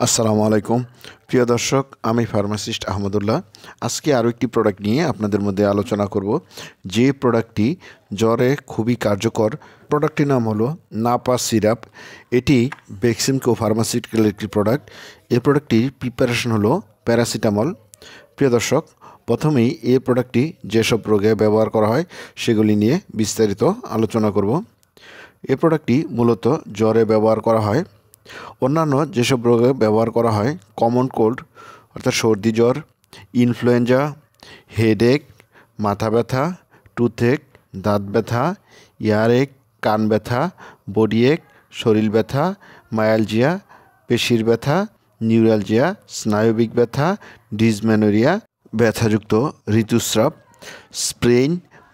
আসসালামু আলাইকুম প্রিয় দর্শক, আমি ফার্মাসিস্ট আহমদুল্লাহ। আজকে আরও একটি প্রোডাক্ট নিয়ে আপনাদের মধ্যে আলোচনা করব, যে প্রোডাক্টটি জ্বরে খুবই কার্যকর। প্রোডাক্টটির নাম হলো নাপা সিরাপ। এটি বেক্সিমকো ফার্মাসিউটিক্যাল একটি প্রোডাক্ট। এই প্রোডাক্টটির প্রিপারেশন হলো প্যারাসিটামল। প্রিয় দর্শক, প্রথমেই এই প্রোডাক্টটি যেসব রোগে ব্যবহার করা হয় সেগুলি নিয়ে বিস্তারিত আলোচনা করব। এই প্রোডাক্টটি মূলত জ্বরে ব্যবহার করা হয়। অন্যান্য যেসব রোগে ব্যবহার করা হয় কমন কোল্ড অর্থাৎ সর্দি জ্বর, ইনফ্লুয়েঞ্জা, হেডেক, মাথা ব্যথা, টুথেক, দাঁত ব্যথা, ইয়ারেক, কান ব্যথা, বডি এক, শরীর ব্যথা, মায়ালজিয়া, পেশির ব্যথা, নিউরালজিয়া, স্নায়বিক ব্যথা, ডিসমেনোরিয়া, ব্যথাযুক্ত ঋতুস্রাব, স্প্রেন,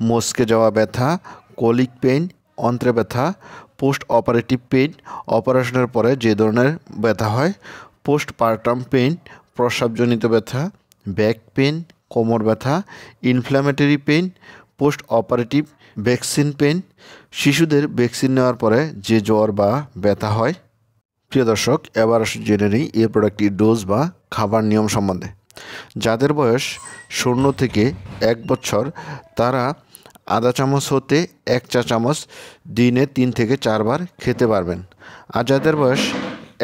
মস্কে যাওয়া ব্যথা, কলিক পেইন, অন্ত্রে ব্যথা, পোস্ট অপারেটিভ পেইন, অপারেশনের পরে যে ধরনের ব্যথা হয়, পোস্ট পার্টাম পেইন, প্রস্রাবজনিত ব্যথা, ব্যাক পেইন, কোমর ব্যথা, inflammatory pain, post operative vaccine pain, শিশুদের ভ্যাকসিন নেওয়ার পরে যে জ্বর বা ব্যথা হয়। প্রিয় দর্শক, এবার জেনে নিই এই প্রোডাক্টটির ডোজ বা খাবার নিয়ম সম্বন্ধে। যাদের বয়স 0 থেকে 1 বছর তারা আধা চামচ হতে 1 চা চামচ দিনে 3 থেকে 4 বার খেতে পারবেন। আর যাদের বয়স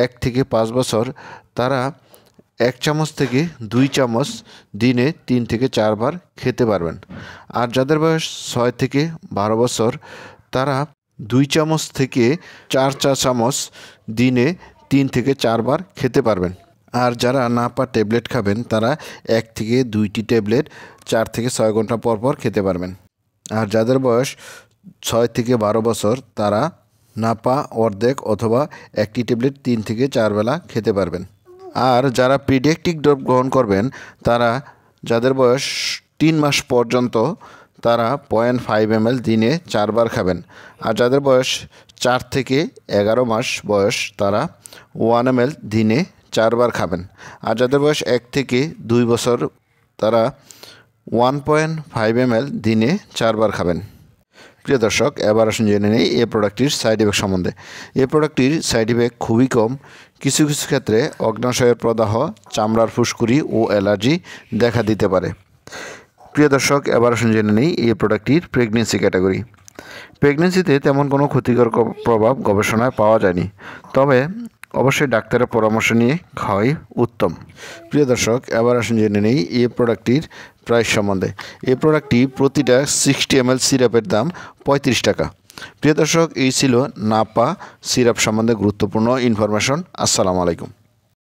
1 থেকে 5 বছর তারা 1 চামচ থেকে 2 চামচ দিনে 3 থেকে 4 বার খেতে পারবেন। আর যাদের বয়স 6 থেকে 12 বছর তারা 2 চামচ থেকে 4 চা চামচ দিনে 3 থেকে 4 বার খেতে পারবেন। আর যারা নাপা ট্যাবলেট খাবেন তারা 1 থেকে 2টি ট্যাবলেট 4 থেকে 6 ঘন্টা পর পর খেতে পারবেন। আর যাদের বয়স 6 থেকে 12 বছর তারা নাপা অর্ধেক অথবা 1টি ট্যাবলেট 3 থেকে 4 বেলা খেতে পারবেন। আর যারা পিডিয়াট্রিক ডোজ গ্রহণ করবেন তারা যাদের বয়স 3 মাস পর্যন্ত তারা 0.5 ml দিনে 4 বার খাবেন। আর যাদের বয়স 4 থেকে 11 মাস বয়স তারা 1 ml দিনে 4 বার খাবেন। আর যাদের বয়স 1 থেকে 2 বছর তারা 1.5 ml দিনে 4 বার খাবেন। প্রিয় দর্শক, এবার আসুন জেনে নেই এই প্রোডাক্টটির সাইড ইফেক্ট সম্বন্ধে। এই প্রোডাক্টটির সাইড ইফেক্ট খুবই কম। কিছু কিছু ক্ষেত্রে অগ্নাশয়ের প্রদাহ, চামড়ার ফুসকুড়ি ও অ্যালার্জি দেখা দিতে পারে। প্রিয় দর্শক, এবার আসুন জেনে নেই এই প্রোডাক্টটির প্রেগনেন্সি ক্যাটাগরি। প্রেগনেন্সিতে তেমন কোনো ক্ষতিকর প্রভাব গবেষণায় পাওয়া যায়নি, তবে অবশ্যই ডাক্তারের পরামর্শ নিয়ে খাওয়াই উত্তম। প্রিয় দর্শক, এবার আসুন জেনে নেই এই প্রোডাক্টটির প্রাইস সম্বন্ধে। এই প্রোডাক্টটি প্রতিটা 60 ml সিরাপের দাম 35 টাকা। প্রিয় দর্শক, এই ছিল নাপা সিরাপ সম্বন্ধে গুরুত্বপূর্ণ ইনফরমেশন। আসসালামু আলাইকুম।